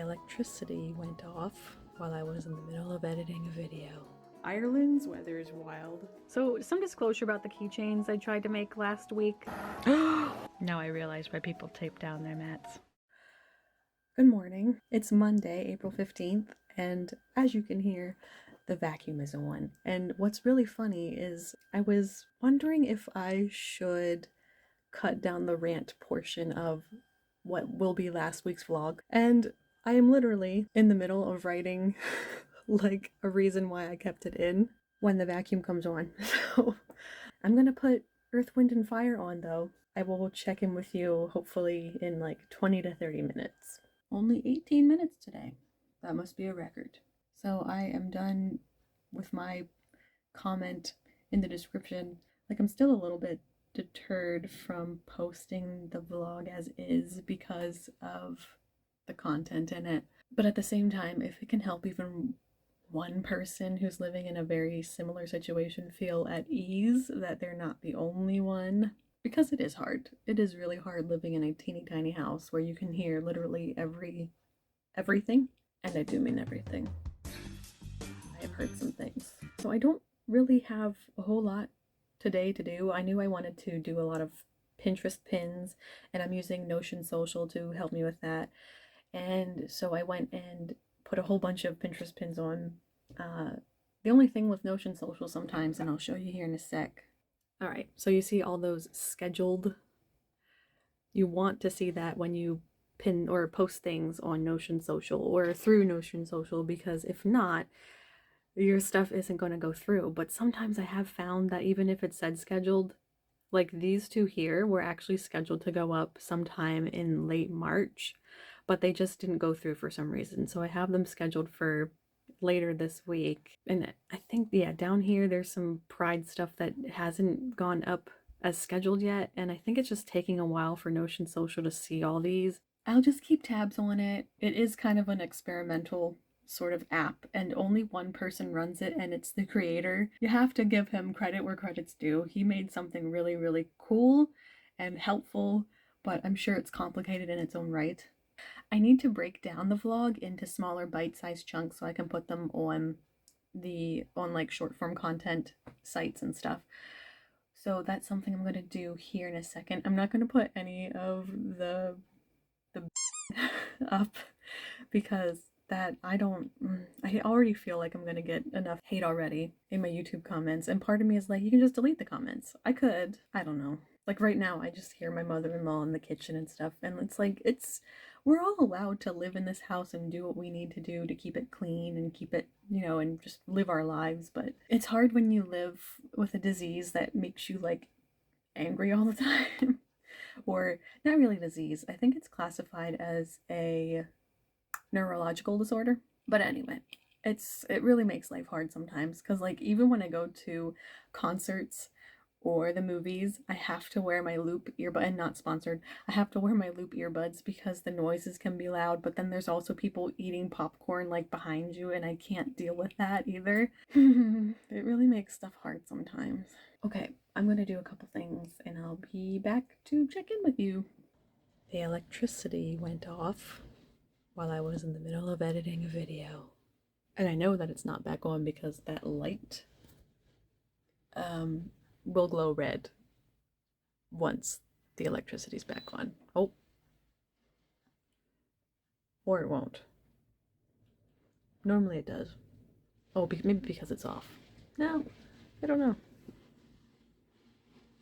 The electricity went off while I was in the middle of editing a video. Ireland's weather is wild. So, some disclosure about the keychains I tried to make last week. Now I realize why people tape down their mats. Good morning. It's Monday, April 15th, and as you can hear, the vacuum is on. And what's really funny is I was wondering if I should cut down the rant portion of what will be last week's vlog. And I am literally in the middle of writing like a reason why I kept it in when the vacuum comes on. So I'm gonna put Earth, Wind, and Fire on though. I will check in with you hopefully in like 20 to 30 minutes. Only 18 minutes today. That must be a record. So I am done with my comment in the description. Like, I'm still a little bit deterred from posting the vlog as is because of the content in it. But at the same time, if it can help even one person who's living in a very similar situation feel at ease that they're not the only one, because it is hard. It is really hard living in a teeny tiny house where you can hear literally everything, and I do mean everything. I have heard some things. So I don't really have a whole lot today to do. I knew I wanted to do a lot of Pinterest pins, and I'm using Notion Social to help me with that. And so I went and put a whole bunch of Pinterest pins on. The only thing with Notion Social sometimes, and I'll show you here in a sec. All right, so you see all those scheduled. You want to see that when you pin or post things on Notion Social or through Notion Social, because if not, your stuff isn't going to go through. But sometimes I have found that even if it said scheduled, like these two here were actually scheduled to go up sometime in late March, but they just didn't go through for some reason. So I have them scheduled for later this week. And I think, yeah, down here there's some Pride stuff that hasn't gone up as scheduled yet, and I think it's just taking a while for Notion Social to see all these. I'll just keep tabs on it. It is kind of an experimental sort of app, and only one person runs it, and it's the creator. You have to give him credit where credit's due. He made something really, really cool and helpful, but I'm sure it's complicated in its own right. I need to break down the vlog into smaller bite-sized chunks so I can put them on like short form content sites and stuff. So that's something I'm going to do here in a second. I'm not going to put any of the up because that I already feel like I'm going to get enough hate already in my YouTube comments, and part of me is like, you can just delete the comments. I could. I don't know. Like right now I just hear my mother-in-law in the kitchen and stuff, and it's like, we're all allowed to live in this house and do what we need to do to keep it clean and keep it, and just live our lives. But it's hard when you live with a disease that makes you like angry all the time. Or not really disease. I think it's classified as a neurological disorder. But anyway, it really makes life hard sometimes, because like even when I go to concerts or the movies, I have to wear my loop earbud, and not sponsored. I have to wear my loop earbuds because the noises can be loud, but then there's also people eating popcorn like behind you, and I can't deal with that either. It really makes stuff hard sometimes. Okay, I'm gonna do a couple things and I'll be back to check in with you. The electricity went off while I was in the middle of editing a video. And I know that it's not back on because that light will glow red once the electricity's back on. Oh. Or it won't. Normally it does. Oh, maybe because it's off. No, I don't know.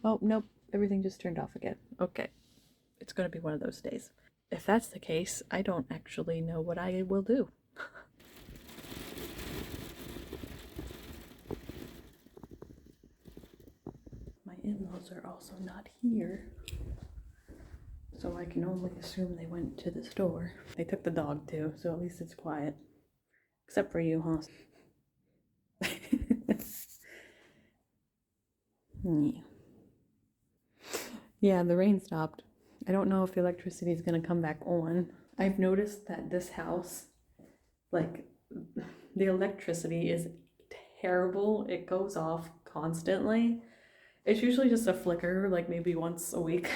Oh, nope, everything just turned off again. Okay, it's gonna be one of those days. If that's the case, I don't actually know what I will do. My in-laws are also not here, so I can only assume they went to the store. They took the dog too, so at least it's quiet. Except for you, huh? Yeah, the rain stopped. I don't know if the electricity is gonna come back on. I've noticed that this house, like, the electricity is terrible. It goes off constantly. It's usually just a flicker, like maybe once a week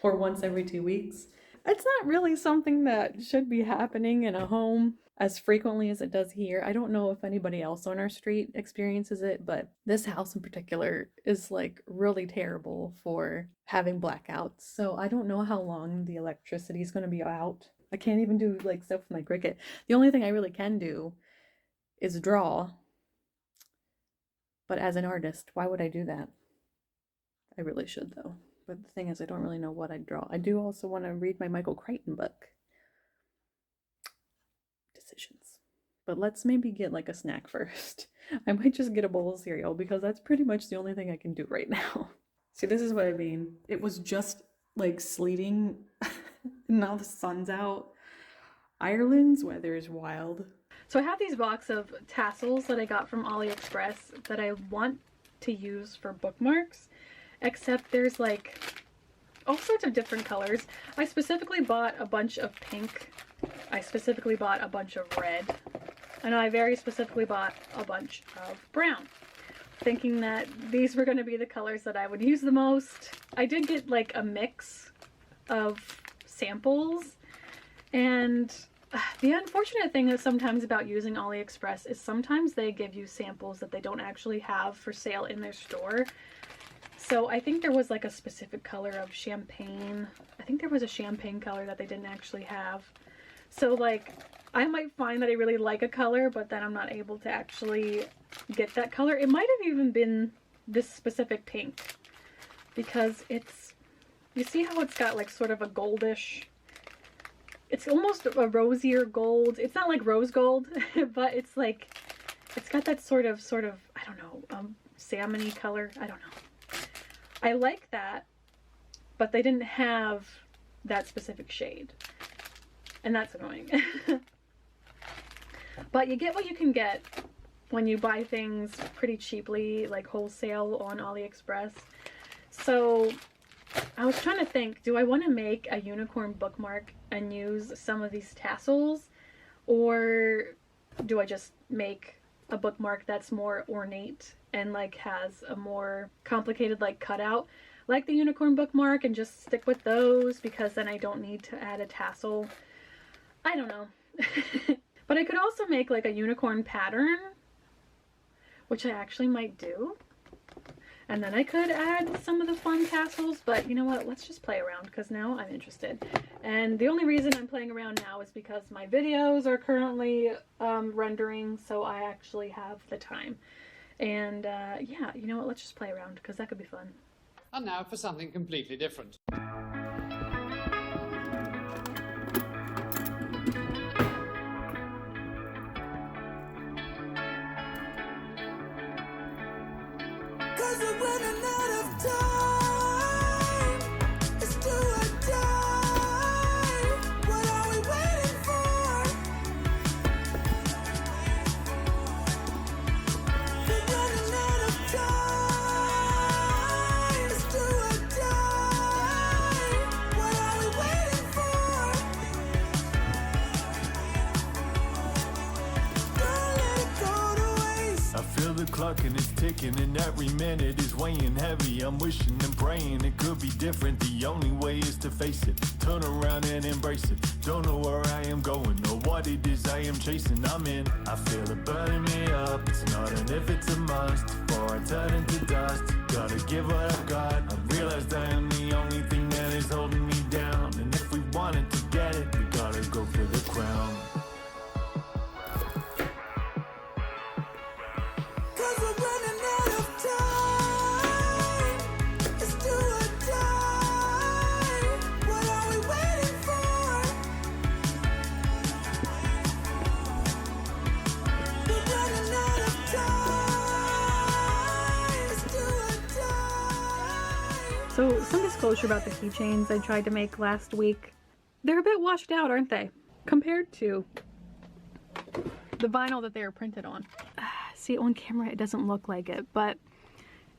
or once every 2 weeks. It's not really something that should be happening in a home as frequently as it does here. I don't know if anybody else on our street experiences it, but this house in particular is like really terrible for having blackouts. So I don't know how long the electricity is going to be out. I can't even do like stuff with my Cricut. The only thing I really can do is draw. But as an artist, why would I do that? I really should though. But the thing is, I don't really know what I'd draw. I do also want to read my Michael Crichton book. Decisions. But let's maybe get like a snack first. I might just get a bowl of cereal because that's pretty much the only thing I can do right now. See, this is what I mean. It was just like sleeting. Now the sun's out. Ireland's weather is wild. So I have these box of tassels that I got from AliExpress that I want to use for bookmarks, except there's like all sorts of different colors. I specifically bought a bunch of pink. I specifically bought a bunch of red. And I very specifically bought a bunch of brown, thinking that these were going to be the colors that I would use the most. I did get like a mix of samples, and the unfortunate thing is sometimes about using AliExpress is sometimes they give you samples that they don't actually have for sale in their store. So I think there was like a specific color of champagne. I think there was a champagne color that they didn't actually have. So like I might find that I really like a color, but then I'm not able to actually get that color. It might have even been this specific pink, because it's, you see how it's got like sort of a goldish, it's almost a rosier gold. It's not like rose gold, but it's like, it's got that sort of, I don't know, salmon-y color. I don't know. I like that, but they didn't have that specific shade. And that's annoying. But you get what you can get when you buy things pretty cheaply, like wholesale on AliExpress. So I was trying to think, do I want to make a unicorn bookmark and use some of these tassels? Or do I just make a bookmark that's more ornate and like has a more complicated like cutout like the unicorn bookmark and just stick with those, because then I don't need to add a tassel? I don't know. But I could also make like a unicorn pattern, which I actually might do. And then I could add some of the fun tassels, but you know what? Let's just play around, because now I'm interested. And the only reason I'm playing around now is because my videos are currently rendering, so I actually have the time. And yeah, you know what? Let's just play around, because that could be fun. And now for something completely different. Clock and it's ticking, and every minute is weighing heavy. I'm wishing and praying it could be different. The only way is to face it, turn around and embrace it. Don't know where I am going or what it is I am chasing. I'm in, I feel it burning me up. It's not an if, it's a must. Before I turn into dust, gotta give what I've got. I realized I am the only thing that is holding me down. And if we wanted to get it, we gotta go for the crown. So some disclosure about the keychains I tried to make last week. They're a bit washed out, aren't they? Compared to the vinyl that they are printed on. See, on camera it doesn't look like it, but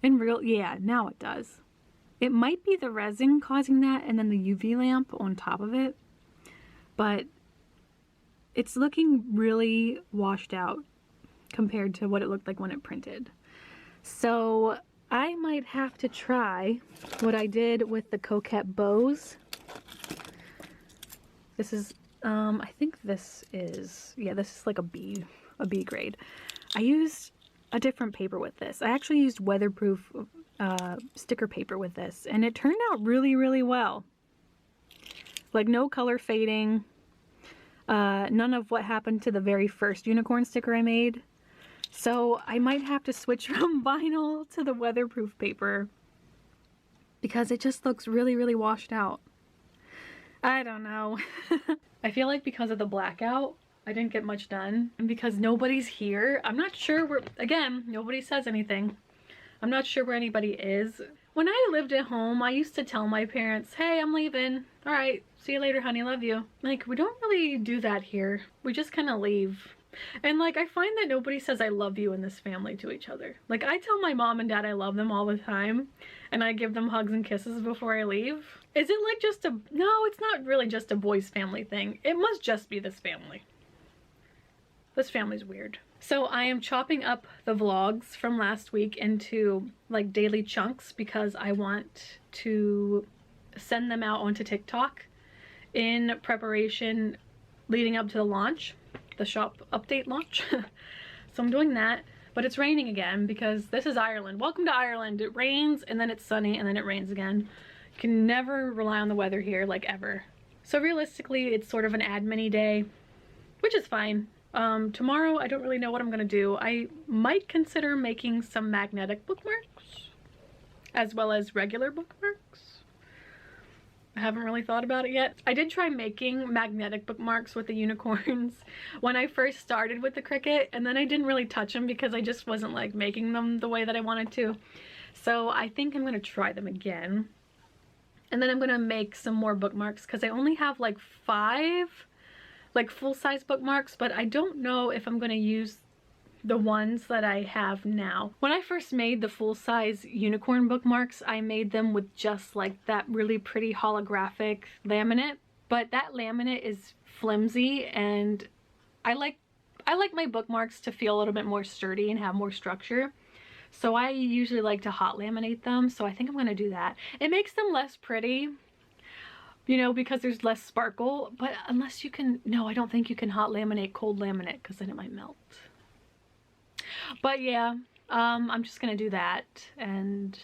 in real, yeah, now it does. It might be the resin causing that and then the UV lamp on top of it, but it's looking really washed out compared to what it looked like when it printed. So I might have to try what I did with the Coquette bows. This is, I think this is, yeah, this is like a B grade. I used a different paper with this. I actually used weatherproof sticker paper with this, and it turned out really, really well. Like no color fading, none of what happened to the very first unicorn sticker I made. So I might have to switch from vinyl to the weatherproof paper because it just looks really, really washed out. I don't know. I feel like because of the blackout, I didn't get much done. And because nobody's here, I'm not sure where, again, nobody says anything. I'm not sure where anybody is. When I lived at home, I used to tell my parents, hey, I'm leaving. All right, see you later, honey, love you. Like, we don't really do that here. We just kind of leave. And like, I find that nobody says I love you in this family to each other. Like, I tell my mom and dad I love them all the time, and I give them hugs and kisses before I leave. Is it like just a, no, it's not really just a boys family thing. It must just be this family. This family's weird. So I am chopping up the vlogs from last week into like daily chunks because I want to send them out onto TikTok in preparation leading up to the launch, the shop update launch. So I'm doing that, but it's raining again because this is Ireland. Welcome to Ireland. It rains and then it's sunny and then it rains again. You can never rely on the weather here, like ever. So realistically, it's sort of an admin-y day, which is fine. Tomorrow, I don't really know what I'm gonna do. I might consider making some magnetic bookmarks as well as regular bookmarks. I haven't really thought about it yet. I did try making magnetic bookmarks with the unicorns when I first started with the Cricut, and then I didn't really touch them because I just wasn't like making them the way that I wanted to. So I think I'm gonna try them again. And then I'm gonna make some more bookmarks because I only have like 5 like full-size bookmarks, but I don't know if I'm going to use the ones that I have now. When I first made the full-size unicorn bookmarks, I made them with just like that really pretty holographic laminate, but that laminate is flimsy, and I like my bookmarks to feel a little bit more sturdy and have more structure. So I usually like to hot laminate them, so I think I'm going to do that. It makes them less pretty, you know, because there's less sparkle, but unless you can, no, I don't think you can hot laminate cold laminate because then it might melt. But yeah, I'm just gonna do that, and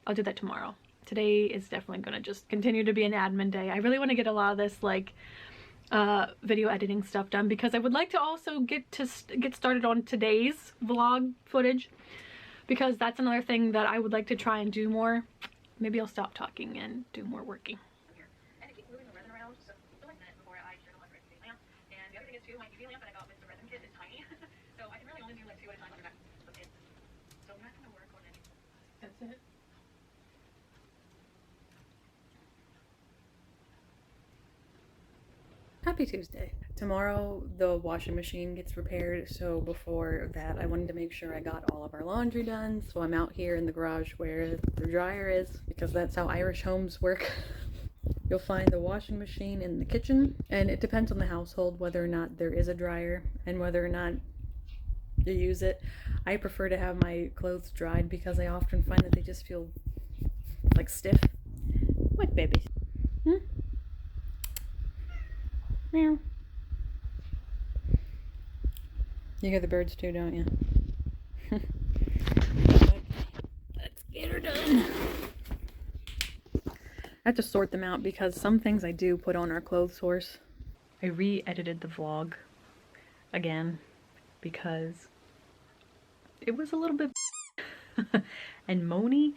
I'll do that tomorrow. Today is definitely gonna just continue to be an admin day. I really want to get a lot of this like video editing stuff done because I would like to also get started on today's vlog footage because that's another thing that I would like to try and do more. Maybe I'll stop talking and do more working. Happy Tuesday. Tomorrow the washing machine gets repaired, so before that I wanted to make sure I got all of our laundry done. So I'm out here in the garage where the dryer is because that's how Irish homes work. You'll find the washing machine in the kitchen, and it depends on the household whether or not there is a dryer and whether or not you use it. I prefer to have my clothes dried because I often find that they just feel like stiff. What, baby? Hmm? Meow. You hear the birds too, don't you? Let's get her done. I have to sort them out because some things I do put on our clothes horse. I re-edited the vlog again because it was a little bit and moany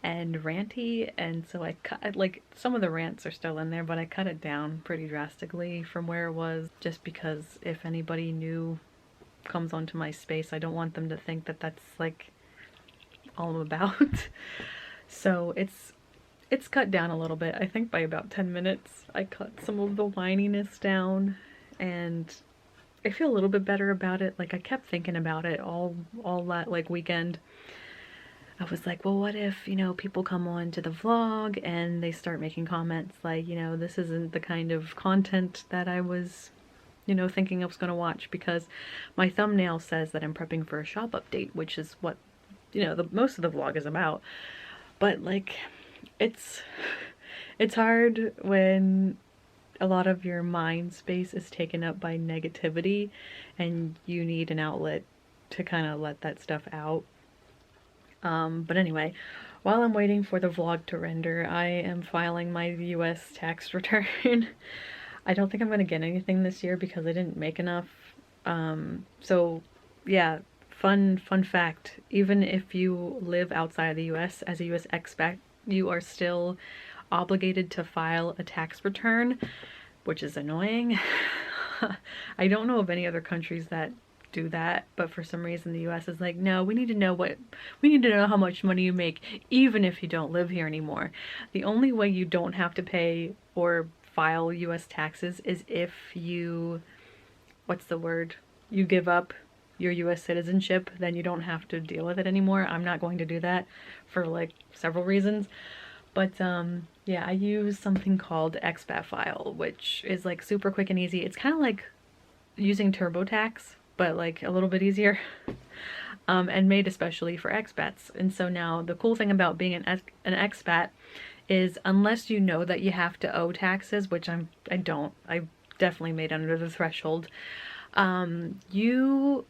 and ranty, and so I cut, like, some of the rants are still in there, but I cut it down pretty drastically from where it was, just because if anybody new comes onto my space, I don't want them to think that that's like all I'm about. So it's cut down a little bit. I think by about 10 minutes I cut some of the whininess down, and I feel a little bit better about it. Like, I kept thinking about it all that like weekend. I was like, well, what if, you know, people come on to the vlog and they start making comments like, you know, this isn't the kind of content that I was, you know, thinking I was going to watch, because my thumbnail says that I'm prepping for a shop update, which is what, you know, most of the vlog is about. But like, it's hard when a lot of your mind space is taken up by negativity and you need an outlet to kind of let that stuff out. But anyway, while I'm waiting for the vlog to render, I am filing my US tax return. I don't think I'm gonna get anything this year because I didn't make enough. So yeah, fun fact, even if you live outside of the US as a US expat, you are still obligated to file a tax return, which is annoying. I don't know of any other countries that do that, but for some reason the US is like, no, we need to know how much money you make even if you don't live here anymore. The only way you don't have to pay or file US taxes is if you, what's the word? You give up your US citizenship, then you don't have to deal with it anymore. I'm not going to do that for like several reasons. But yeah, I use something called expat file, which is like super quick and easy. It's kind of like using TurboTax, but like a little bit easier. And made especially for expats. And so now the cool thing about being an expat is, unless you know that you have to owe taxes, which I definitely made under the threshold, you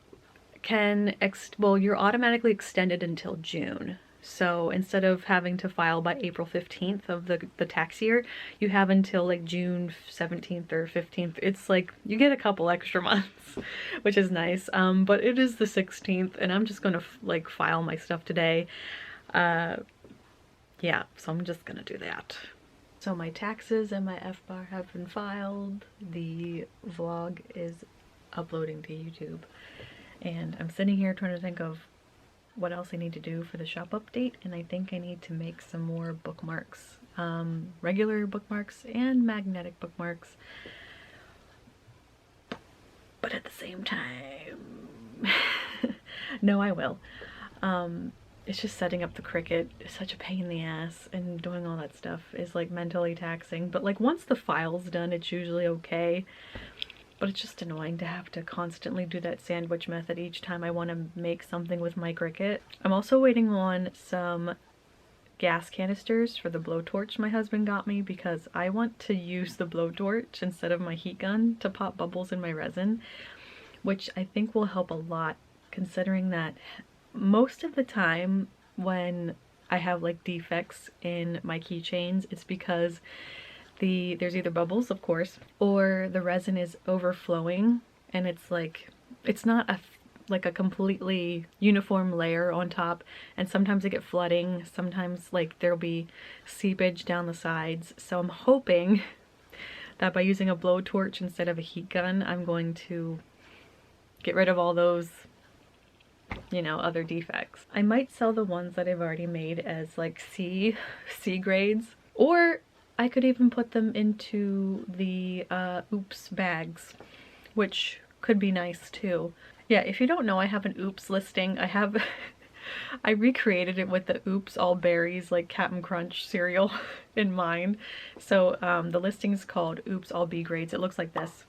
can, well, you're automatically extended until June. So instead of having to file by April 15th of the tax year, you have until like June 17th or 15th. It's like you get a couple extra months, which is nice. But it is the 16th and I'm just gonna like file my stuff today. Yeah, so I'm just gonna do that. So my taxes and my FBAR have been filed. The vlog is uploading to YouTube. And I'm sitting here trying to think of what else I need to do for the shop update, and I think I need to make some more bookmarks. Regular bookmarks and magnetic bookmarks. But at the same time, no, I will. It's just setting up the Cricut is such a pain in the ass, and doing all that stuff is like mentally taxing. But like once the file's done, it's usually okay. But it's just annoying to have to constantly do that sandwich method each time I want to make something with my Cricut. I'm also waiting on some gas canisters for the blowtorch my husband got me, because I want to use the blowtorch instead of my heat gun to pop bubbles in my resin, which I think will help a lot, considering that most of the time when I have like defects in my keychains, it's because there's either bubbles, of course, or the resin is overflowing and it's like, it's not like a completely uniform layer on top, and sometimes I get flooding, sometimes like there'll be seepage down the sides. So I'm hoping that by using a blowtorch instead of a heat gun, I'm going to get rid of all those, you know, other defects. I might sell the ones that I've already made as like C grades, or I could even put them into the oops bags, which could be nice too. Yeah, if you don't know, I have an oops listing. I recreated it with the oops all berries like Cap'n Crunch cereal in mind. So the listing is called oops all B grades. It looks like this.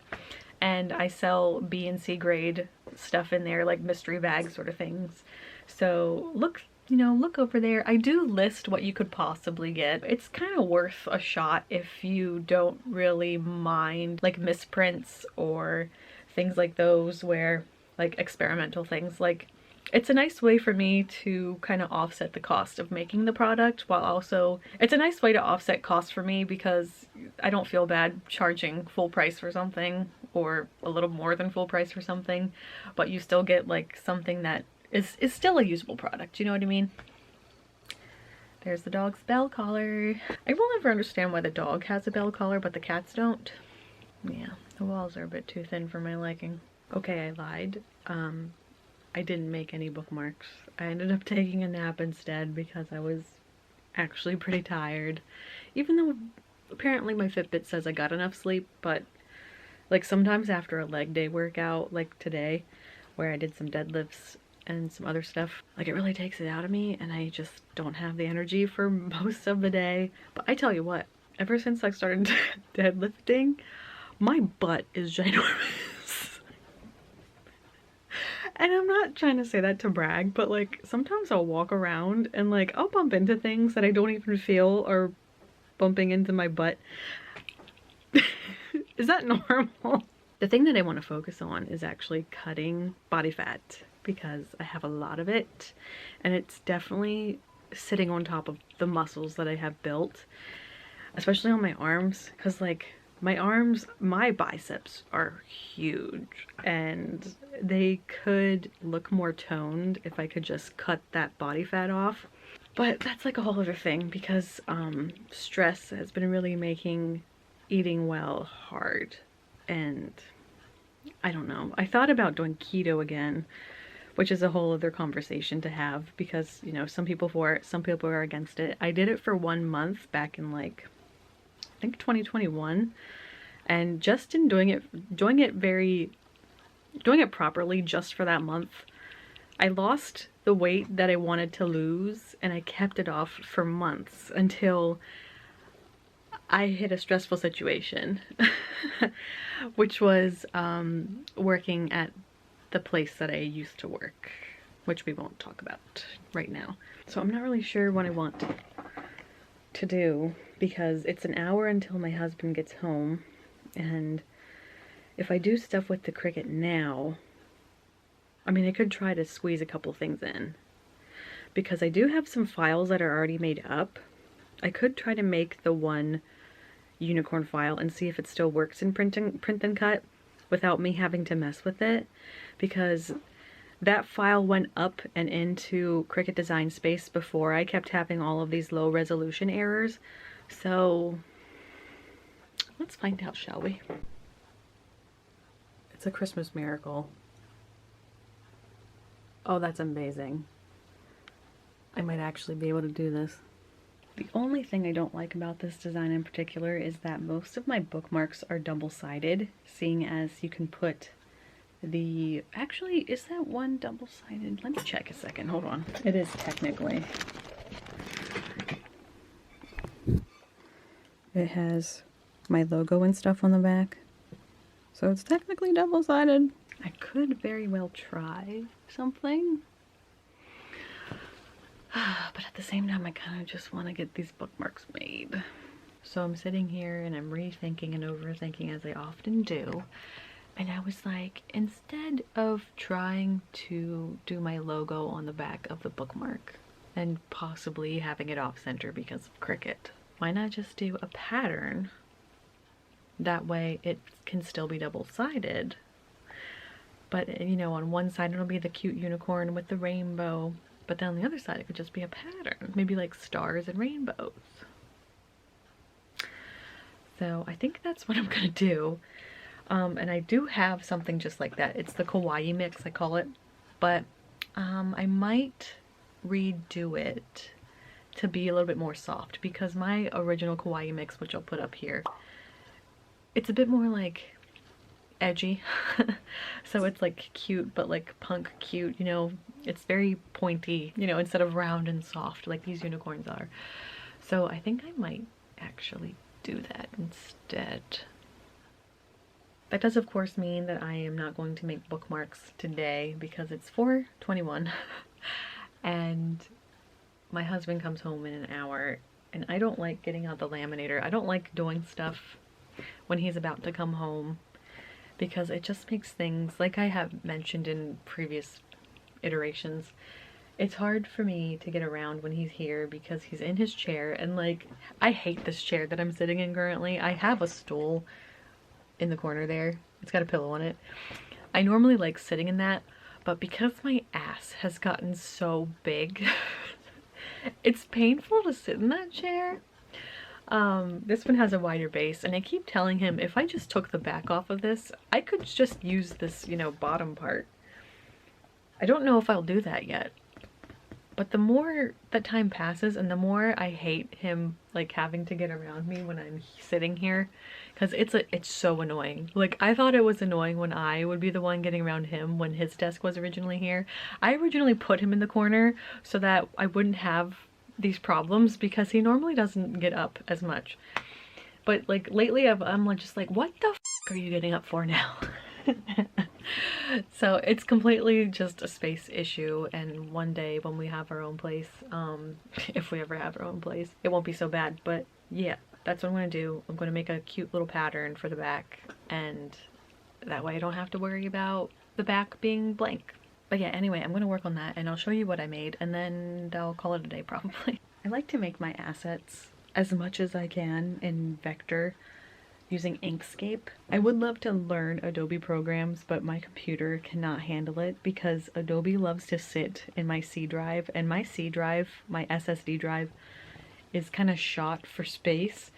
And I sell B and C grade stuff in there, like mystery bag sort of things. So look, you know, look over there. I do list what you could possibly get. It's kind of worth a shot if you don't really mind like misprints or things like those, where like experimental things. Like, it's a nice way for me to kind of offset the cost of making the product, while also it's a nice way to offset costs for me, because I don't feel bad charging full price for something, or a little more than full price for something, but you still get like something that is still a usable product, you know what I mean? There's the dog's bell collar. I will never understand why the dog has a bell collar but the cats don't. Yeah, the walls are a bit too thin for my liking. Okay, I lied. I didn't make any bookmarks. I ended up taking a nap instead because I was actually pretty tired. Even though apparently my Fitbit says I got enough sleep, but like sometimes after a leg day workout like today, where I did some deadlifts and some other stuff, like it really takes it out of me and I just don't have the energy for most of the day. But I tell you what, ever since I started deadlifting, my butt is ginormous. And I'm not trying to say that to brag, but like sometimes I'll walk around and like I'll bump into things that I don't even feel are bumping into my butt. Is that normal? The thing that I want to focus on is actually cutting body fat because I have a lot of it and it's definitely sitting on top of the muscles that I have built, especially on my arms, because like my arms, my biceps are huge and they could look more toned if I could just cut that body fat off. But that's like a whole other thing because stress has been really making eating well hard, and I don't know. I thought about doing keto again, which is a whole other conversation to have because, you know, some people for it, some people are against it. I did it for 1 month back in like, I think 2021, and just in doing it properly just for that month, I lost the weight that I wanted to lose and I kept it off for months until I hit a stressful situation, which was working at the place that I used to work, which we won't talk about right now. So I'm not really sure what I want to do because it's an hour until my husband gets home, and if I do stuff with the Cricut now, I mean, I could try to squeeze a couple things in because I do have some files that are already made up. I could try to make the one unicorn file and see if it still works in print and cut without me having to mess with it, because that file went up and into Cricut Design Space before I kept having all of these low resolution errors. So let's find out, shall we? It's a Christmas miracle. Oh, that's amazing. I might actually be able to do this. The only thing I don't like about this design in particular is that most of my bookmarks are double-sided, seeing as you can put the... Actually, is that one double-sided? Let me check a second. Hold on. It is technically. It has my logo and stuff on the back. So it's technically double-sided. I could very well try something. But at the same time, I kind of just want to get these bookmarks made. So I'm sitting here and I'm rethinking and overthinking as I often do. And I was like, instead of trying to do my logo on the back of the bookmark and possibly having it off center because of Cricut, why not just do a pattern? That way it can still be double-sided. But, you know, on one side it'll be the cute unicorn with the rainbow. But then on the other side, it could just be a pattern. Maybe like stars and rainbows. So I think that's what I'm gonna do. And I do have something just like that. It's the kawaii mix, I call it. But I might redo it to be a little bit more soft, because my original kawaii mix, which I'll put up here, it's a bit more like edgy. So it's like cute, but like punk cute, you know. It's very pointy, you know, instead of round and soft like these unicorns are. So I think I might actually do that instead. That does of course mean that I am not going to make bookmarks today because it's 4:21 and my husband comes home in an hour, and I don't like getting out the laminator. I don't like doing stuff when he's about to come home because it just makes things, like I have mentioned in previous iterations, it's hard for me to get around when he's here because he's in his chair, and like, I hate this chair that I'm sitting in currently. I have a stool in the corner there. It's got a pillow on it. I normally like sitting in that, but because my ass has gotten so big, it's painful to sit in that chair. This one has a wider base, and I keep telling him if I just took the back off of this, I could just use this, you know, bottom part. I don't know if I'll do that yet, but the more that time passes and the more I hate him like having to get around me when I'm sitting here, because it's so annoying. Like, I thought it was annoying when I would be the one getting around him when his desk was originally here. I originally put him in the corner so that I wouldn't have these problems because he normally doesn't get up as much. But like lately I'm just like, what the f are you getting up for now? So it's completely just a space issue, and one day when we have our own place, if we ever have our own place, it won't be so bad. But yeah, that's what I'm going to do. I'm going to make a cute little pattern for the back, and that way I don't have to worry about the back being blank. But yeah, anyway, I'm going to work on that and I'll show you what I made and then I'll call it a day probably. I like to make my assets as much as I can in vector using Inkscape. I would love to learn Adobe programs, but my computer cannot handle it because Adobe loves to sit in my C drive, and my C drive, my SSD drive, is kind of shot for space.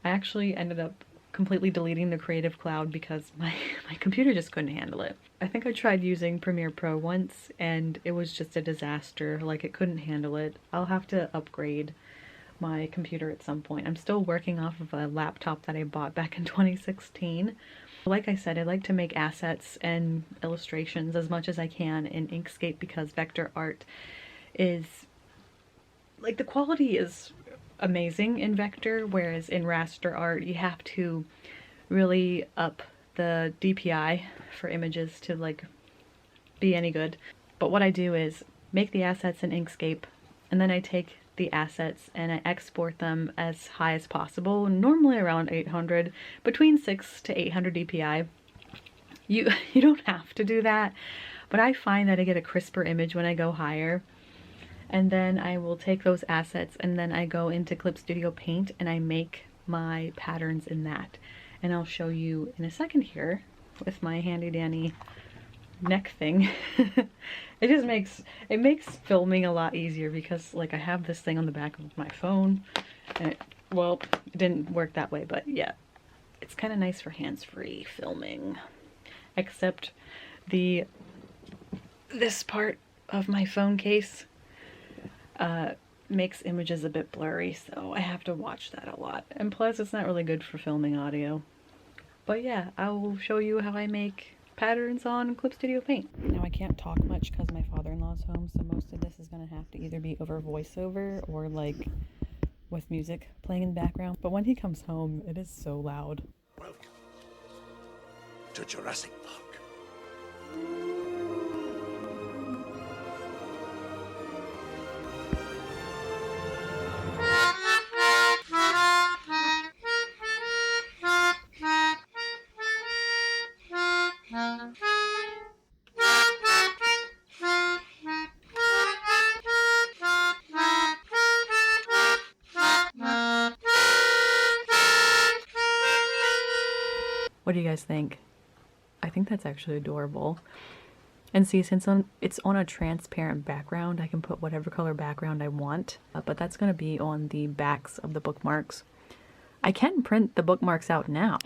I actually ended up completely deleting the Creative Cloud because my computer just couldn't handle it. I think I tried using Premiere Pro once and it was just a disaster. Like, it couldn't handle it. I'll have to upgrade my computer at some point. I'm still working off of a laptop that I bought back in 2016. Like I said, I like to make assets and illustrations as much as I can in Inkscape because vector art is, like, the quality is amazing in vector, whereas in raster art you have to really up the DPI for images to like be any good. But what I do is make the assets in Inkscape, and then I take the assets and I export them as high as possible, normally around 800, between 6 to 800 DPI. You don't have to do that, but I find that I get a crisper image when I go higher. And then I will take those assets and then I go into Clip Studio Paint and I make my patterns in that. And I'll show you in a second here with my handy dandy neck thing. It makes filming a lot easier because, like, I have this thing on the back of my phone and it didn't work that way, but yeah, it's kind of nice for hands-free filming, except this part of my phone case makes images a bit blurry, so I have to watch that a lot. And plus, it's not really good for filming audio. But yeah, I will show you how I make patterns on Clip Studio Paint. Now, I can't talk much because my father-in-law's home, so most of this is going to have to either be over voiceover or like with music playing in the background. But when he comes home, it is so loud. Welcome to Jurassic Park. What do you guys think? I think that's actually adorable. And see, since it's on a transparent background, I can put whatever color background I want, but that's going to be on the backs of the bookmarks. I can print the bookmarks out now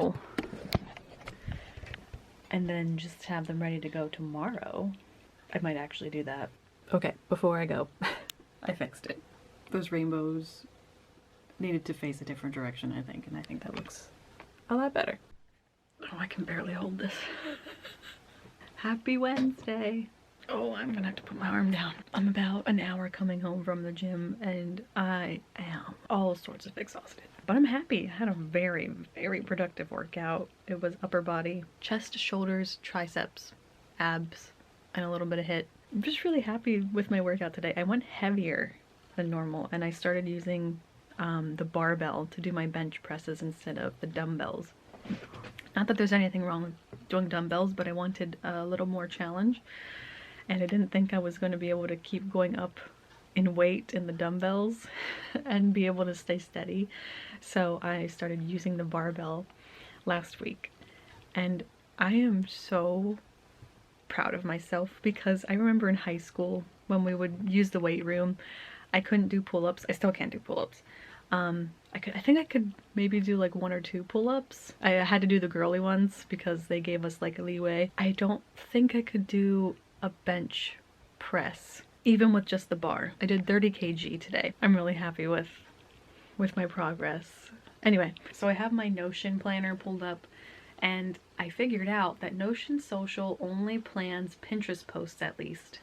and then just have them ready to go tomorrow. I might actually do that. Okay, before I go, I fixed it. Those rainbows needed to face a different direction, I think, and I think that looks a lot better. Oh, I can barely hold this. Happy Wednesday. Oh, I'm gonna have to put my arm down. I'm about an hour coming home from the gym and I am all sorts of exhausted. But I'm happy. I had a very, very productive workout. It was upper body, chest, shoulders, triceps, abs, and a little bit of HIIT. I'm just really happy with my workout today. I went heavier than normal and I started using the barbell to do my bench presses instead of the dumbbells. Not that there's anything wrong with doing dumbbells, but I wanted a little more challenge. And I didn't think I was going to be able to keep going up in weight in the dumbbells and be able to stay steady. So I started using the barbell last week. And I am so proud of myself because I remember in high school when we would use the weight room, I couldn't do pull-ups. I still can't do pull-ups. I think I could maybe do like 1 or 2 pull-ups. I had to do the girly ones because they gave us like a leeway. I don't think I could do a bench press, even with just the bar. I did 30 kg today. I'm really happy with my progress. Anyway, so I have my Notion planner pulled up and I figured out that Notion Social only plans Pinterest posts at least.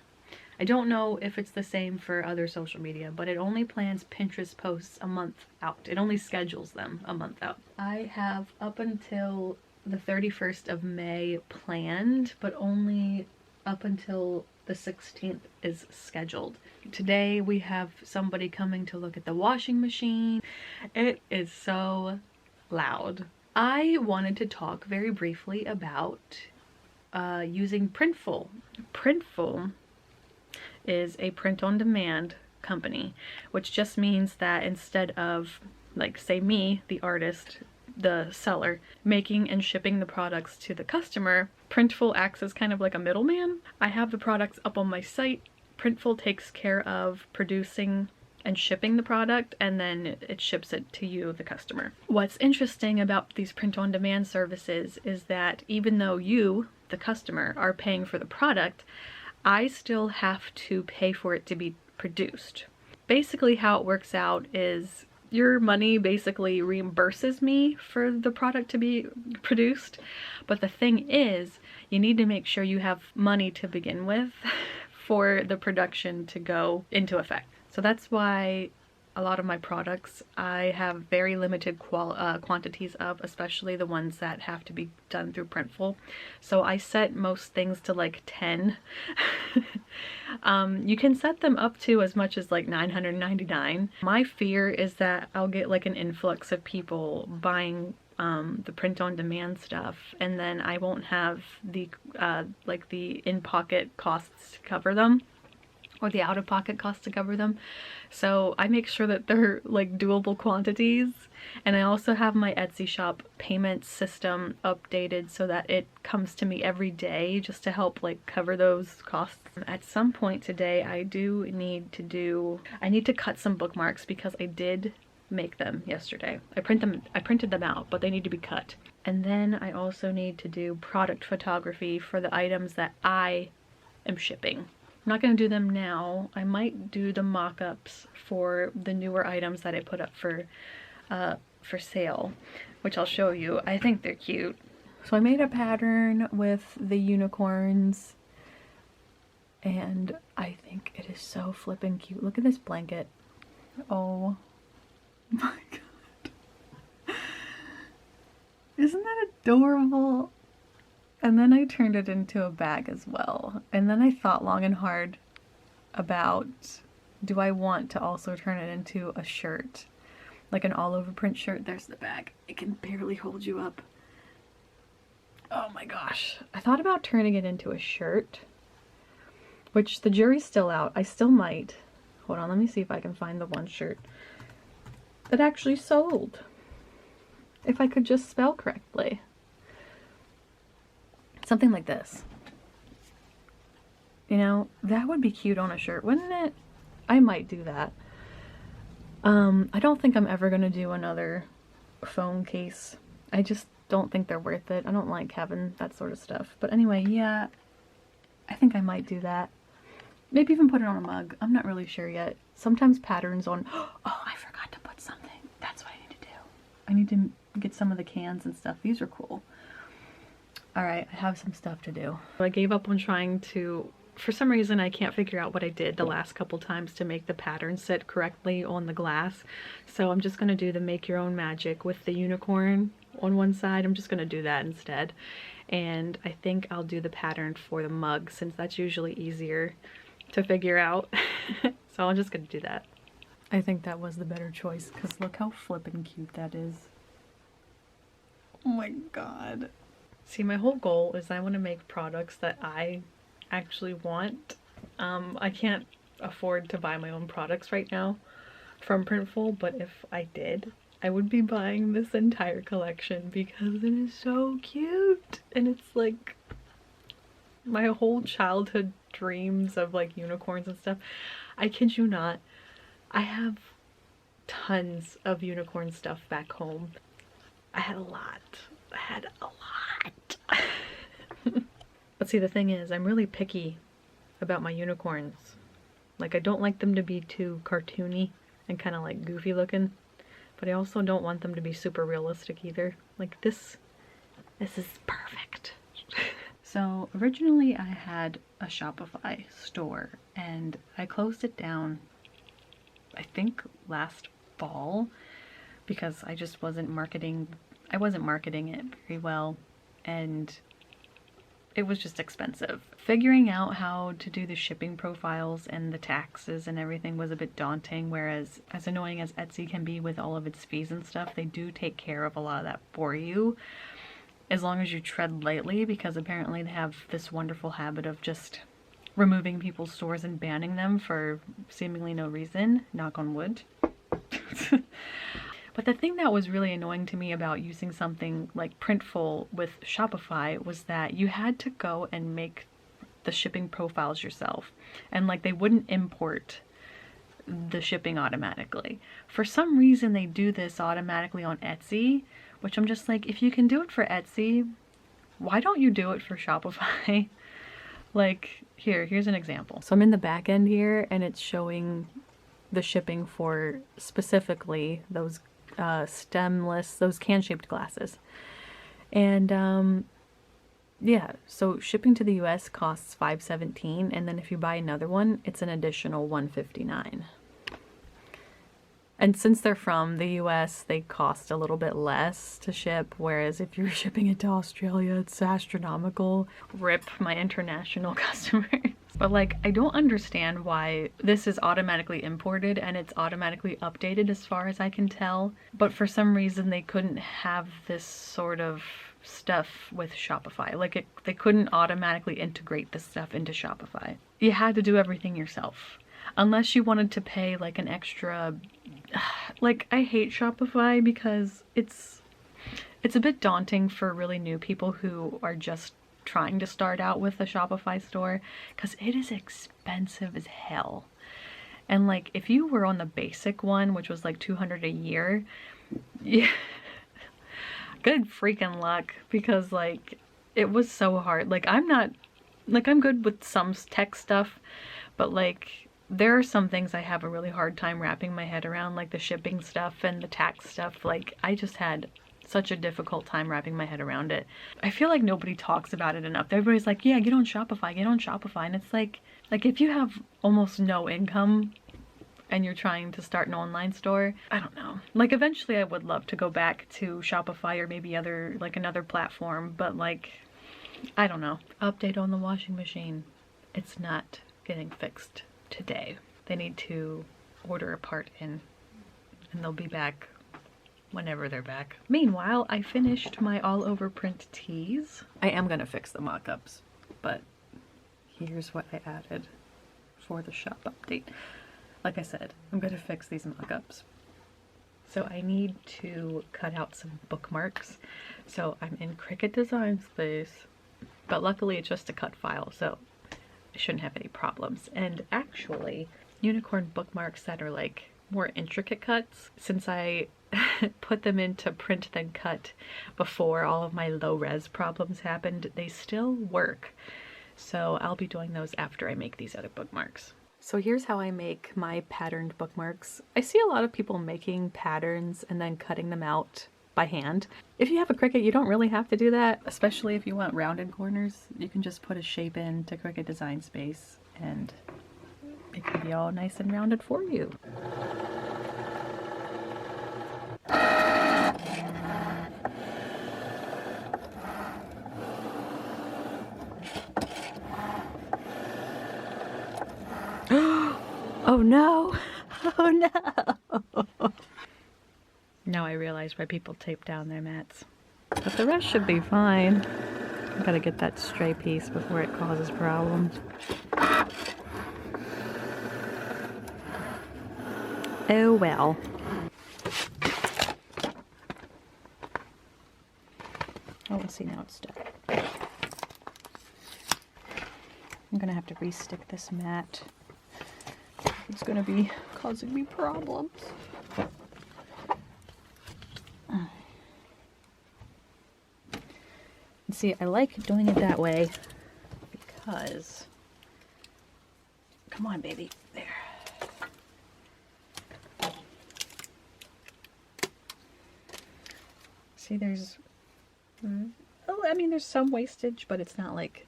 I don't know if it's the same for other social media, but it only plans Pinterest posts a month out. It only schedules them a month out. I have up until the 31st of May planned, but only up until the 16th is scheduled. Today we have somebody coming to look at the washing machine. It is so loud. I wanted to talk very briefly about using Printful. Printful is a print-on-demand company, which just means that instead of, like, say me, the artist, the seller, making and shipping the products to the customer, Printful acts as kind of like a middleman. I have the products up on my site. Printful takes care of producing and shipping the product, and then it ships it to you, the customer. What's interesting about these print-on-demand services is that even though you, the customer, are paying for the product, I still have to pay for it to be produced. Basically how it works out is your money basically reimburses me for the product to be produced, but the thing is, you need to make sure you have money to begin with for the production to go into effect. So that's why a lot of my products I have very limited quantities of, especially the ones that have to be done through Printful. So I set most things to like 10. You can set them up to as much as like 999. My fear is that I'll get like an influx of people buying the print-on-demand stuff, and then I won't have the like the in-pocket costs to cover them, or the out-of-pocket costs to cover them. So I make sure that they're like doable quantities, and I also have my Etsy shop payment system updated so that it comes to me every day just to help like cover those costs. At some point today I need to cut some bookmarks because I did make them yesterday. I printed them out, but they need to be cut. And then I also need to do product photography for the items that I am shipping. I'm not going to do them now. I might do the mock-ups for the newer items that I put up for sale, which I'll show you. I think they're cute. So I made a pattern with the unicorns, and I think it is so flippin' cute. Look at this blanket. Oh my god. Isn't that adorable? And then I turned it into a bag as well. And then I thought long and hard about, do I want to also turn it into a shirt? Like an all over print shirt. There's the bag. It can barely hold you up. Oh my gosh. I thought about turning it into a shirt, which the jury's still out. I still might. Hold on, let me see if I can find the one shirt that actually sold. If I could just spell correctly. Something like this. You know, that would be cute on a shirt, wouldn't it? I might do that. I don't think I'm ever gonna do another phone case. I just don't think they're worth it. I don't like having that sort of stuff. But anyway, yeah, I think I might do that. Maybe even put it on a mug. I'm not really sure yet. Sometimes patterns on... Oh, I forgot to put something. That's what I need to do. I need to get some of the cans and stuff. These are cool. Alright, I have some stuff to do. I gave up on trying to... For some reason, I can't figure out what I did the last couple times to make the pattern sit correctly on the glass. So I'm just going to do the make your own magic with the unicorn on one side. I'm just going to do that instead. And I think I'll do the pattern for the mug since that's usually easier to figure out. So I'm just going to do that. I think that was the better choice because look how flippin' cute that is. Oh my god. See, my whole goal is I want to make products that I actually want. I can't afford to buy my own products right now from Printful, but if I did, I would be buying this entire collection because it is so cute. And it's like my whole childhood dreams of like unicorns and stuff. I kid you not, I have tons of unicorn stuff back home. I had a lot. But see, the thing is, I'm really picky about my unicorns. Like, I don't like them to be too cartoony and kind of like goofy looking, but I also don't want them to be super realistic either. Like this is perfect. So originally I had a Shopify store and I closed it down, I think last fall, because I just wasn't marketing it very well, and it was just expensive. Figuring out how to do the shipping profiles and the taxes and everything was a bit daunting, whereas as annoying as Etsy can be with all of its fees and stuff, they do take care of a lot of that for you, as long as you tread lightly, because apparently they have this wonderful habit of just removing people's stores and banning them for seemingly no reason. Knock on wood. But the thing that was really annoying to me about using something like Printful with Shopify was that you had to go and make the shipping profiles yourself. And like they wouldn't import the shipping automatically. For some reason they do this automatically on Etsy, which I'm just like, if you can do it for Etsy, why don't you do it for Shopify? Like, here's an example. So I'm in the back end here and it's showing the shipping for specifically those stemless, those can-shaped glasses. And yeah, so shipping to the US costs $5.17, and then if you buy another one, it's an additional $1.59. And since they're from the US, they cost a little bit less to ship, whereas if you're shipping it to Australia, it's astronomical. Rip my international customers. But like, I don't understand why this is automatically imported and it's automatically updated as far as I can tell. But for some reason they couldn't have this sort of stuff with Shopify. Like they couldn't automatically integrate this stuff into Shopify. You had to do everything yourself. Unless you wanted to pay like an extra, like I hate Shopify because it's a bit daunting for really new people who are just trying to start out with a Shopify store, because it is expensive as hell. And like if you were on the basic one, which was like $200 a year, yeah, good freaking luck, because like it was so hard. Like I'm good with some tech stuff, but like there are some things I have a really hard time wrapping my head around, like the shipping stuff and the tax stuff. Like I just had such a difficult time wrapping my head around it. I feel like nobody talks about it enough. Everybody's like, yeah, get on Shopify, get on Shopify. And it's like if you have almost no income and you're trying to start an online store, I don't know. Like eventually I would love to go back to Shopify or maybe another platform, but like, I don't know. Update on the washing machine. It's not getting fixed today. They need to order a part in and they'll be back whenever they're back. Meanwhile, I finished my all over print tees. I am gonna fix the mock-ups, but here's what I added for the shop update. Like I said, I'm gonna fix these mock-ups. So I need to cut out some bookmarks. So I'm in Cricut Design Space, but luckily it's just a cut file, so I shouldn't have any problems. And actually, unicorn bookmarks that are like more intricate cuts, since I put them into print then cut before all of my low res problems happened, they still work. So I'll be doing those after I make these other bookmarks. So here's how I make my patterned bookmarks. I see a lot of people making patterns and then cutting them out by hand. If you have a Cricut, you don't really have to do that, especially if you want rounded corners. You can just put a shape in to Cricut Design Space and it can be all nice and rounded for you. Oh no! Oh no! Now I realize why people tape down their mats. But the rest should be fine. I gotta get that stray piece before it causes problems. Oh well. Oh, let's see, now it's stuck. I'm gonna have to re-stick this mat. It's gonna be causing me problems. And see, I like doing it that way because, come on baby, there. See, there's, oh, I mean, there's some wastage, but it's not like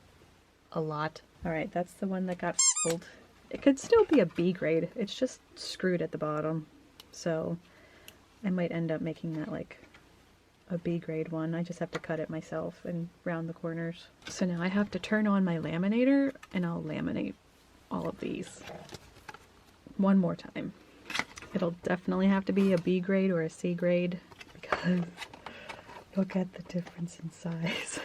a lot. All right, that's the one that got filled. It could still be a B grade. It's just screwed at the bottom. So I might end up making that like a B grade one. I just have to cut it myself and round the corners. So now I have to turn on my laminator and I'll laminate all of these one more time. It'll definitely have to be a B grade or a C grade because look at the difference in size.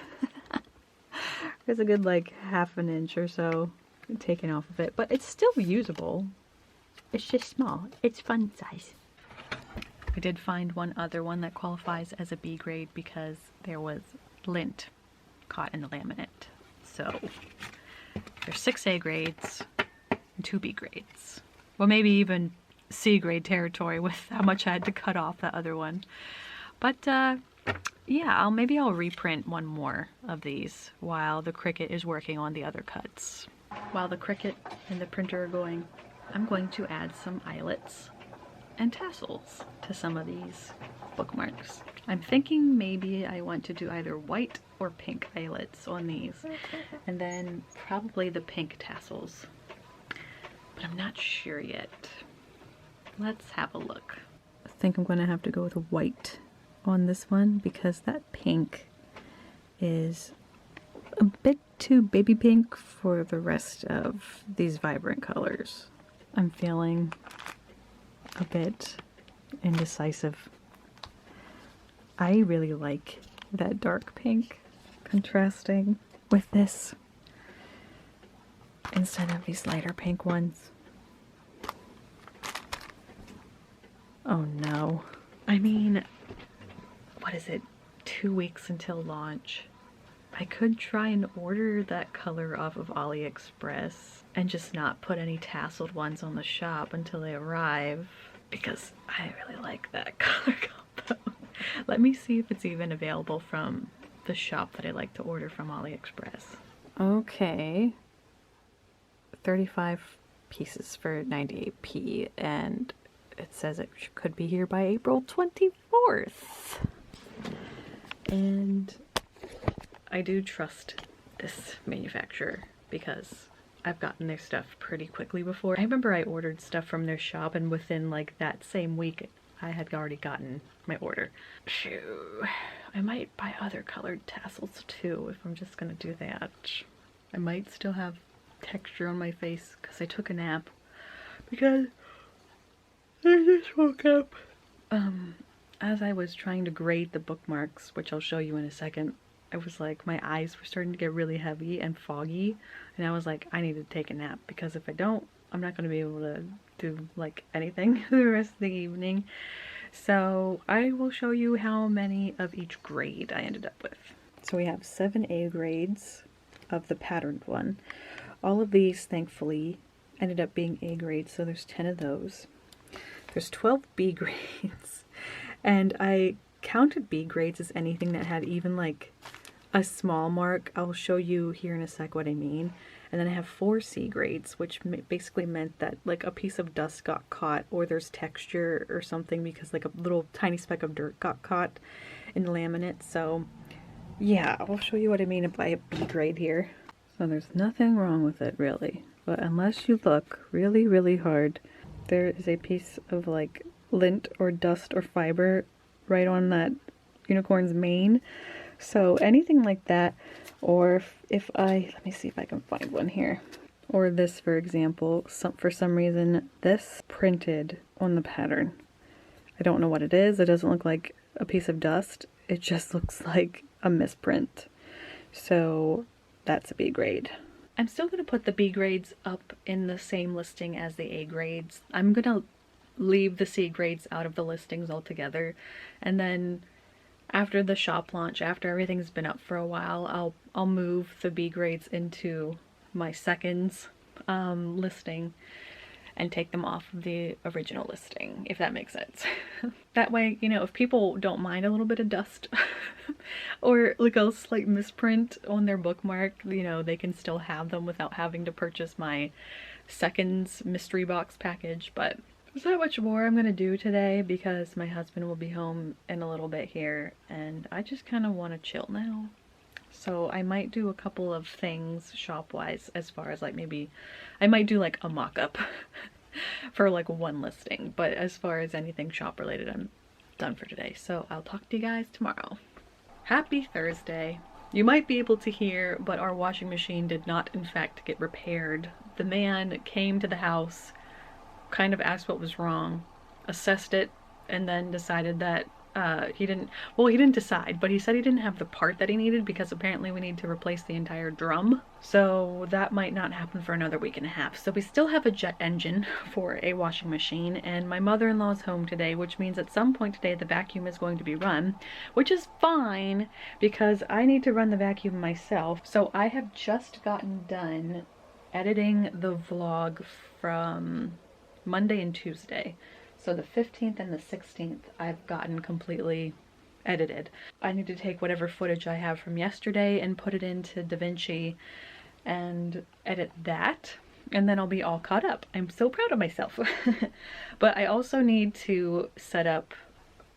There's a good like half an inch or so taken off of it, but it's still usable. It's just small. It's fun size. I did find one other one that qualifies as a B grade because there was lint caught in the laminate. So there's 6 A grades and 2 B grades. Well, maybe even C grade territory with how much I had to cut off that other one. But yeah, maybe I'll reprint one more of these while the Cricut is working on the other cuts. While the Cricut and the printer are going, I'm going to add some eyelets and tassels to some of these bookmarks. I'm thinking maybe I want to do either white or pink eyelets on these, and then probably the pink tassels, but I'm not sure yet. Let's have a look. I think I'm gonna have to go with white on this one because that pink is a bit too baby pink for the rest of these vibrant colors. I'm feeling a bit indecisive. I really like that dark pink contrasting with this instead of these lighter pink ones. Oh no. I mean, what is it? 2 weeks until launch. I could try and order that color off of AliExpress and just not put any tasseled ones on the shop until they arrive because I really like that color combo. Let me see if it's even available from the shop that I like to order from AliExpress. Okay. 35 pieces for 98p, and it says it could be here by April 24th. And I do trust this manufacturer because I've gotten their stuff pretty quickly before. I remember I ordered stuff from their shop and within like that same week I had already gotten my order. Shoo. I might buy other colored tassels too if I'm just gonna do that. I might still have texture on my face because I took a nap because I just woke up. As I was trying to grade the bookmarks, which I'll show you in a second, I was like, my eyes were starting to get really heavy and foggy, and I was like, I need to take a nap because if I don't, I'm not going to be able to do like anything the rest of the evening. So I will show you how many of each grade I ended up with. So we have 7 A grades of the patterned one. All of these, thankfully, ended up being A grades, so there's 10 of those. There's 12 B grades, and I counted B grades as anything that had even like a small mark. I'll show you here in a sec what I mean. And then I have 4 C grades, which basically meant that like a piece of dust got caught or there's texture or something because like a little tiny speck of dirt got caught in the laminate. So yeah, I'll show you what I mean by a B grade here. So there's nothing wrong with it really, but unless you look really, really hard, there is a piece of like lint or dust or fiber right on that unicorn's mane. So anything like that, or if I, let me see if I can find one here. Or this, for example, for some reason, this printed on the pattern. I don't know what it is. It doesn't look like a piece of dust. It just looks like a misprint. So that's a B grade. I'm still going to put the B grades up in the same listing as the A grades. I'm going to leave the C grades out of the listings altogether, and then after the shop launch, after everything's been up for a while, I'll move the B grades into my seconds listing and take them off of the original listing, if that makes sense. That way, you know, if people don't mind a little bit of dust or like a slight misprint on their bookmark, you know, they can still have them without having to purchase my seconds mystery box package. But there's not much more I'm gonna do today because my husband will be home in a little bit here and I just kind of want to chill now. So I might do a couple of things shop-wise as far as like maybe I might do like a mock-up for like one listing, but as far as anything shop related, I'm done for today. So I'll talk to you guys tomorrow. Happy Thursday. You might be able to hear, but our washing machine did not in fact get repaired. The man came to the house, kind of asked what was wrong, assessed it, and then decided that he didn't decide, but he said he didn't have the part that he needed because apparently we need to replace the entire drum. So that might not happen for another week and a half. So we still have a jet engine for a washing machine, and my mother-in-law's home today, which means at some point today the vacuum is going to be run, which is fine because I need to run the vacuum myself. So I have just gotten done editing the vlog from Monday and Tuesday. So the 15th and the 16th I've gotten completely edited. I need to take whatever footage I have from yesterday and put it into DaVinci and edit that, and then I'll be all caught up. I'm so proud of myself. But I also need to set up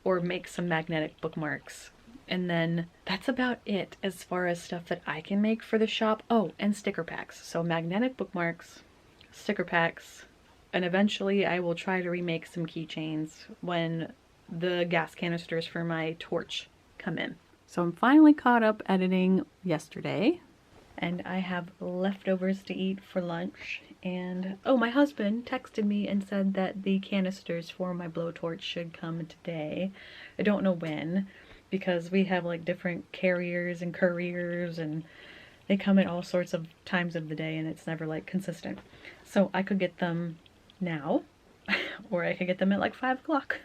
or make some magnetic bookmarks, and then that's about it as far as stuff that I can make for the shop. Oh, and sticker packs. So magnetic bookmarks, sticker packs, and eventually I will try to remake some keychains when the gas canisters for my torch come in. So I'm finally caught up editing yesterday, and I have leftovers to eat for lunch. And oh, my husband texted me and said that the canisters for my blowtorch should come today. I don't know when, because we have like different carriers and couriers, and they come at all sorts of times of the day, and it's never like consistent. So I could get them now, or I could get them at like 5 o'clock.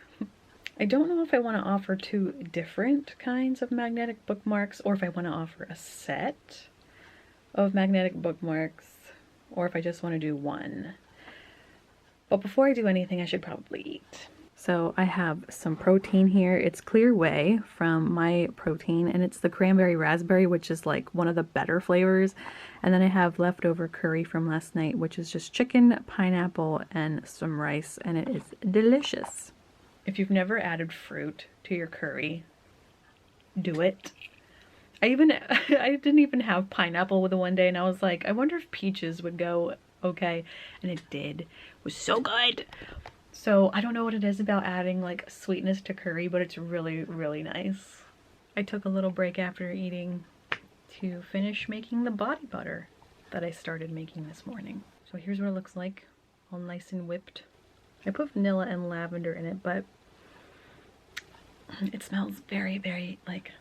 I don't know if I want to offer 2 different kinds of magnetic bookmarks, or if I want to offer a set of magnetic bookmarks, or if I just want to do one. But before I do anything, I should probably eat. So I have some protein here. It's Clear Whey from My Protein, and it's the cranberry raspberry, which is like one of the better flavors. And then I have leftover curry from last night, which is just chicken, pineapple, and some rice, and it is delicious. If you've never added fruit to your curry, do it. I didn't even have pineapple with it one day, and I was like, I wonder if peaches would go okay, and it did. It was so good. So I don't know what it is about adding like sweetness to curry, but it's really, really nice. I took a little break after eating to finish making the body butter that I started making this morning. So here's what it looks like, all nice and whipped. I put vanilla and lavender in it, but it smells very, very like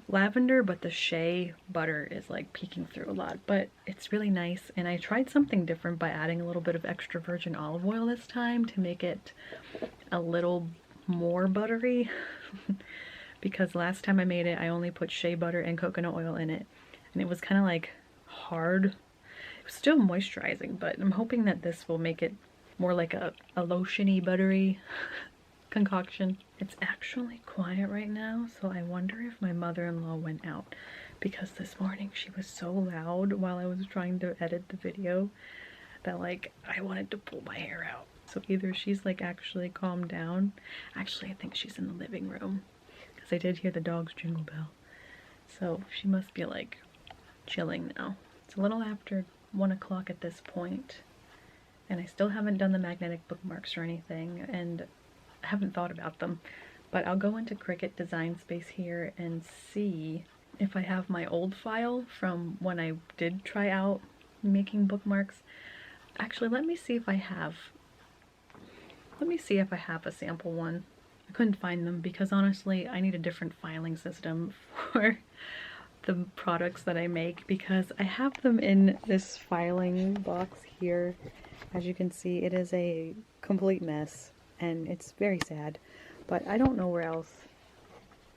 lavender, but the shea butter is like peeking through a lot, but it's really nice. And I tried something different by adding a little bit of extra virgin olive oil this time to make it a little more buttery because last time I made it I only put shea butter and coconut oil in it, and it was kind of like hard. It was still moisturizing, but I'm hoping that this will make it more like a lotiony buttery concoction. It's actually quiet right now, so I wonder if my mother-in-law went out, because this morning she was so loud while I was trying to edit the video that like I wanted to pull my hair out. So either she's like actually calmed down. Actually, I think she's in the living room because I did hear the dog's jingle bell. So she must be like chilling now. It's a little after 1 o'clock at this point, and I still haven't done the magnetic bookmarks or anything, and I haven't thought about them. But I'll go into Cricut Design Space here and see if I have my old file from when I did try out making bookmarks. Actually, let me see if I have a sample one. I couldn't find them because honestly I need a different filing system for the products that I make, because I have them in this filing box here. As you can see, it is a complete mess and it's very sad, but I don't know where else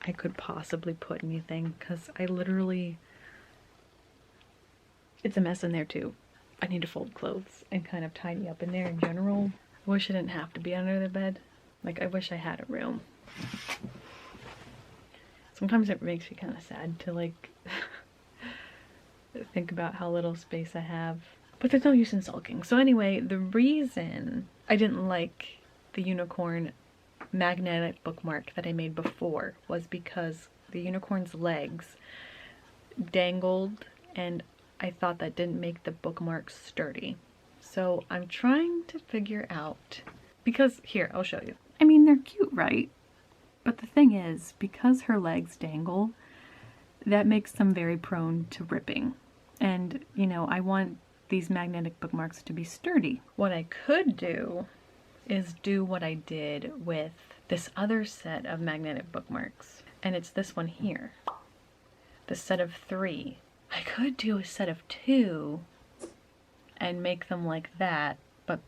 I could possibly put anything because I literally, it's a mess in there too. I need to fold clothes and kind of tidy up in there in general. I wish I didn't have to be under the bed. Like, I wish I had a room. Sometimes it makes me kind of sad to like think about how little space I have. But there's no use in sulking. So anyway, the reason I didn't like the unicorn magnetic bookmark that I made before was because the unicorn's legs dangled, and I thought that didn't make the bookmark sturdy. So I'm trying to figure out, because here, I'll show you. I mean, they're cute, right? But the thing is, because her legs dangle, that makes them very prone to ripping. And, you know, I want these magnetic bookmarks to be sturdy. What I could do is do what I did with this other set of magnetic bookmarks. And it's this one here. The set of 3. I could do a set of 2 and make them like that, but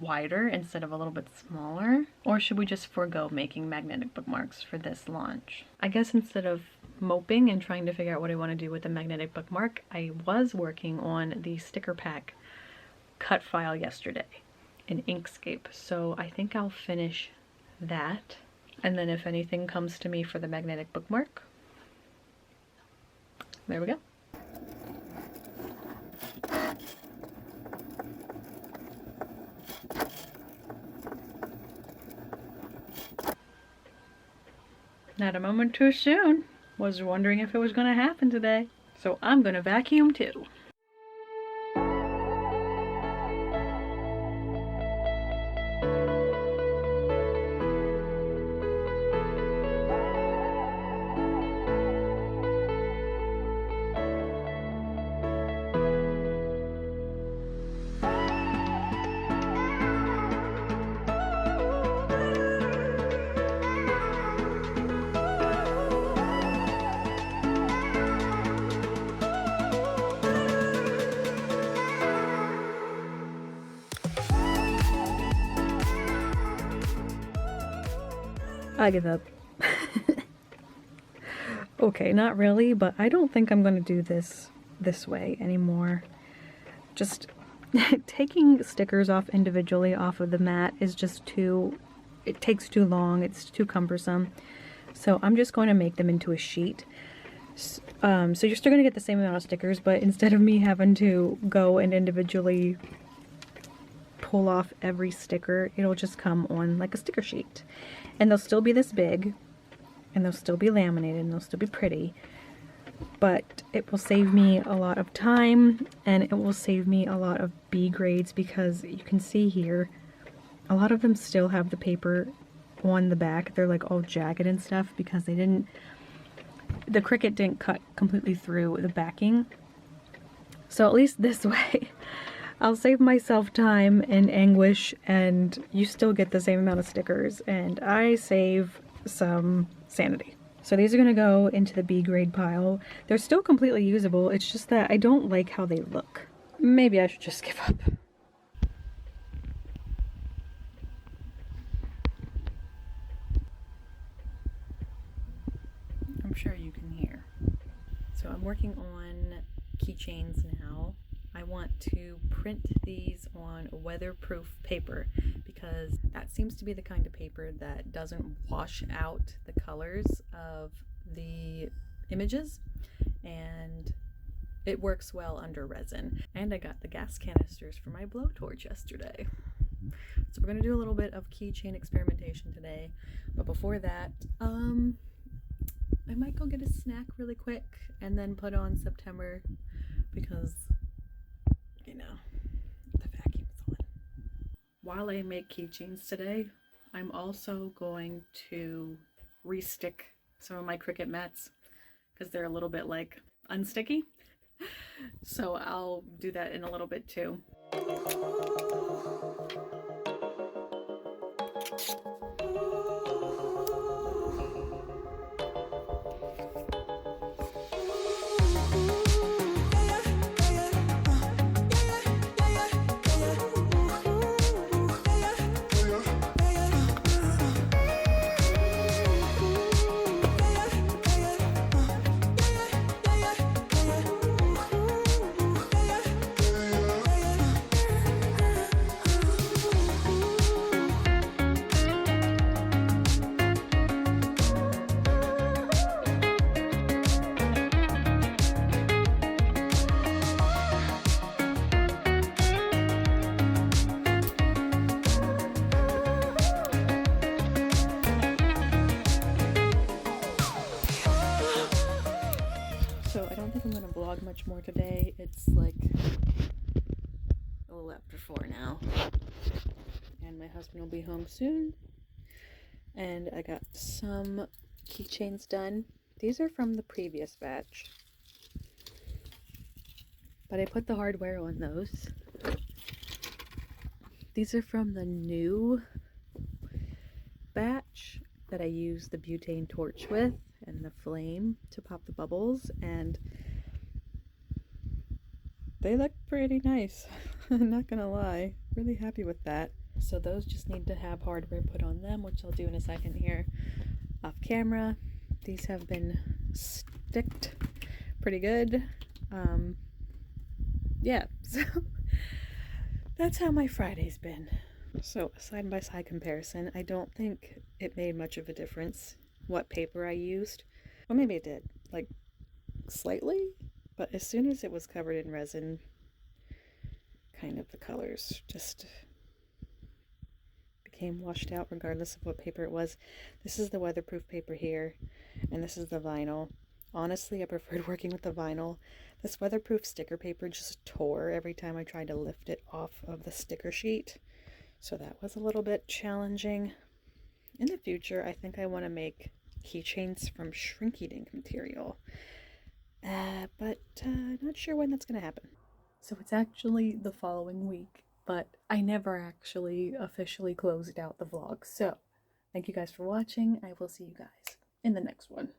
wider instead of a little bit smaller. Or should we just forego making magnetic bookmarks for this launch? I guess instead of moping and trying to figure out what I want to do with the magnetic bookmark, I was working on the sticker pack cut file yesterday in Inkscape. So I think I'll finish that. And then if anything comes to me for the magnetic bookmark, there we go. Not a moment too soon. Was wondering if it was going to happen today. So I'm going to vacuum too. I give up. Okay, not really, but I don't think I'm going to do this way anymore. Just taking stickers off individually off of the mat is just it takes too long, it's too cumbersome. So I'm just going to make them into a sheet. So you're still going to get the same amount of stickers, but instead of me having to go and individually pull off every sticker, it'll just come on like a sticker sheet. And they'll still be this big, and they'll still be laminated, and they'll still be pretty, but it will save me a lot of time, and it will save me a lot of B grades, because you can see here, a lot of them still have the paper on the back. They're like all jagged and stuff, because the Cricut didn't cut completely through the backing. So at least this way, I'll save myself time and anguish, and you still get the same amount of stickers, and I save some sanity. So these are going to go into the B grade pile. They're still completely usable, it's just that I don't like how they look. Maybe I should just give up. I'm sure you can hear. So I'm working on keychains now. I want to print these on weatherproof paper, because that seems to be the kind of paper that doesn't wash out the colors of the images, and it works well under resin. And I got the gas canisters for my blowtorch yesterday. So we're going to do a little bit of keychain experimentation today, but before that, I might go get a snack really quick and then put on September, because you know, the vacuum's on. While I make keychains today, I'm also going to re-stick some of my Cricut mats, because they're a little bit like unsticky. So I'll do that in a little bit too. Much more today. It's like a little after 4 now, and my husband will be home soon, and I got some keychains done. These are from the previous batch, but I put the hardware on those. These are from the new batch that I used the butane torch with and the flame to pop the bubbles, and they look pretty nice. I'm not gonna lie, really happy with that. So those just need to have hardware put on them, which I'll do in a second here off camera. These have been sticked pretty good. Yeah, so that's how my Friday's been. So side by side comparison, I don't think it made much of a difference what paper I used. Well, maybe it did, like slightly, but as soon as it was covered in resin, kind of the colors just became washed out regardless of what paper it was. This is the weatherproof paper here, and this is the vinyl. Honestly, I preferred working with the vinyl. This weatherproof sticker paper just tore every time I tried to lift it off of the sticker sheet, so that was a little bit challenging. In the future, I think I want to make keychains from shrink ink material, but not sure when that's going to happen. So it's actually the following week, but I never actually officially closed out the vlog. So thank you guys for watching. I will see you guys in the next one.